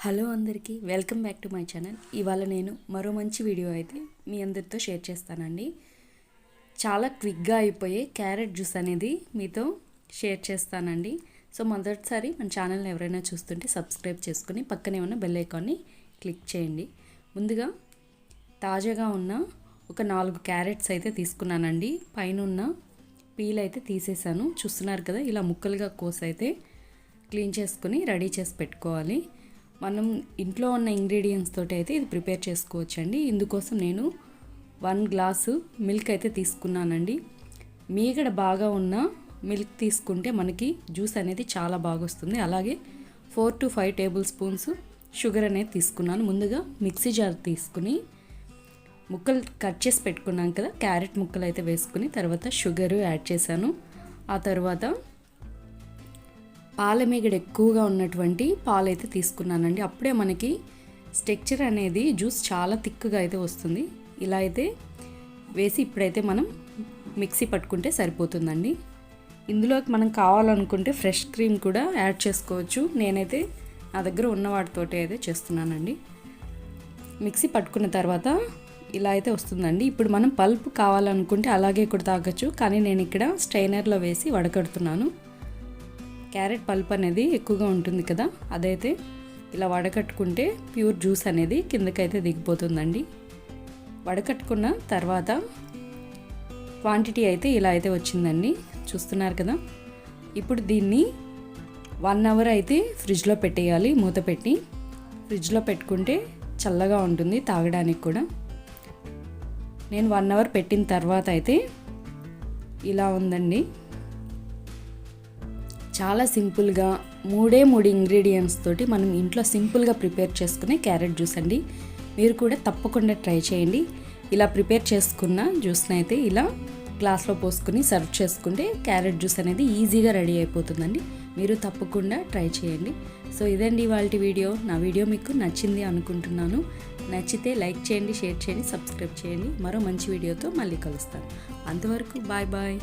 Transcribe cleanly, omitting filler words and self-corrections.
Hello అందరికీ welcome back to my channel. ఇవాళ నేను మరో మంచి వీడియో అయితే మీ అందరితో షేర్ చేస్తానండి. చాలా క్విక్గా అయిపోయే క్యారెట్ జ్యూస్ అనేది మీతో షేర్ చేస్తానండి. సో మొదటిసారి మన ఛానల్ని ఎవరైనా చూస్తుంటే సబ్స్క్రైబ్ చేసుకుని పక్కనే ఉన్న బెల్ ఐకాన్ని క్లిక్ చేయండి. ముందుగా తాజాగా ఉన్న ఒక 4 క్యారెట్స్ అయితే తీసుకున్నానండి. పైన ఉన్న పీల్ అయితే తీసేసాను. చూస్తున్నారు కదా, ఇలా ముక్కలుగా కోసి అయితే క్లీన్ చేసుకుని రెడీ చేసి పెట్టుకోవాలి. మనం ఇంట్లో ఉన్న ఇంగ్రీడియంట్స్ తోటి అయితే ఇది ప్రిపేర్ చేసుకోవచ్చండి. ఇందుకోసం నేను 1 గ్లాసు మిల్క్ అయితే తీసుకున్నానండి. మీగడ బాగా ఉన్న మిల్క్ తీసుకుంటే మనకి జ్యూస్ అనేది చాలా బాగా వస్తుంది. అలాగే 4 to 5 టేబుల్ స్పూన్స్ షుగర్ అనేది తీసుకున్నాను. ముందుగా మిక్సీ జార్ తీసుకుని ముక్కలు కట్ చేసి పెట్టుకున్నాం కదా, క్యారెట్ ముక్కలు అయితే వేసుకుని తర్వాత షుగర్ యాడ్ చేశాను. ఆ తర్వాత పాల మీగడ ఎక్కువగా ఉన్నటువంటి పాలు అయితే తీసుకున్నానండి. అప్పుడే మనకి స్ట్రక్చర్ అనేది జ్యూస్ చాలా థిక్గా అయితే వస్తుంది. ఇలా అయితే వేసి ఇప్పుడైతే మనం మిక్సీ పట్టుకుంటే సరిపోతుందండి. ఇందులోకి మనం కావాలనుకుంటే ఫ్రెష్ క్రీమ్ కూడా యాడ్ చేసుకోవచ్చు. నేనైతే నా దగ్గర ఉన్న వాటితోటి అయితే చేస్తున్నానండి. మిక్సీ పట్టుకున్న తర్వాత ఇలా అయితే వస్తుందండి. ఇప్పుడు మనం పల్ప్ కావాలనుకుంటే అలాగే కూడా తాగొచ్చు, కానీ నేను ఇక్కడ స్ట్రైనర్లో వేసి వడకడుతున్నాను. క్యారెట్ పల్ప్ అనేది ఎక్కువగా ఉంటుంది కదా, అదైతే ఇలా వడకట్టుకుంటే ప్యూర్ జ్యూస్ అనేది కిందకైతే దిగిపోతుందండి. వడకట్టుకున్న తర్వాత క్వాంటిటీ అయితే ఇలా అయితే వచ్చిందండి. చూస్తున్నారు కదా. ఇప్పుడు దీన్ని 1 అవర్ అయితే ఫ్రిడ్జ్లో పెట్టేయాలి. మూత పెట్టి ఫ్రిడ్జ్లో పెట్టుకుంటే చల్లగా ఉంటుంది తాగడానికి కూడా. నేను 1 అవర్ పెట్టిన తర్వాత అయితే ఇలా ఉందండి. చాలా సింపుల్గా 3 ఇంగ్రీడియంట్స్ తోటి మనం ఇంట్లో సింపుల్గా ప్రిపేర్ చేసుకునే క్యారెట్ జ్యూస్ అండి. మీరు కూడా తప్పకుండా ట్రై చేయండి. ఇలా ప్రిపేర్ చేసుకున్న జ్యూస్ని అయితే ఇలా గ్లాస్లో పోసుకుని సర్వ్ చేసుకుంటే క్యారెట్ జ్యూస్ అనేది ఈజీగా రెడీ అయిపోతుందండి. మీరు తప్పకుండా ట్రై చేయండి. సో ఇదండి ఇవాళ వీడియో. నా వీడియో మీకు నచ్చింది అనుకుంటున్నాను. నచ్చితే లైక్ చేయండి, షేర్ చేయండి, సబ్స్క్రైబ్ చేయండి. మరో మంచి వీడియోతో మళ్ళీ కలుస్తాను. అంతవరకు బాయ్ బాయ్.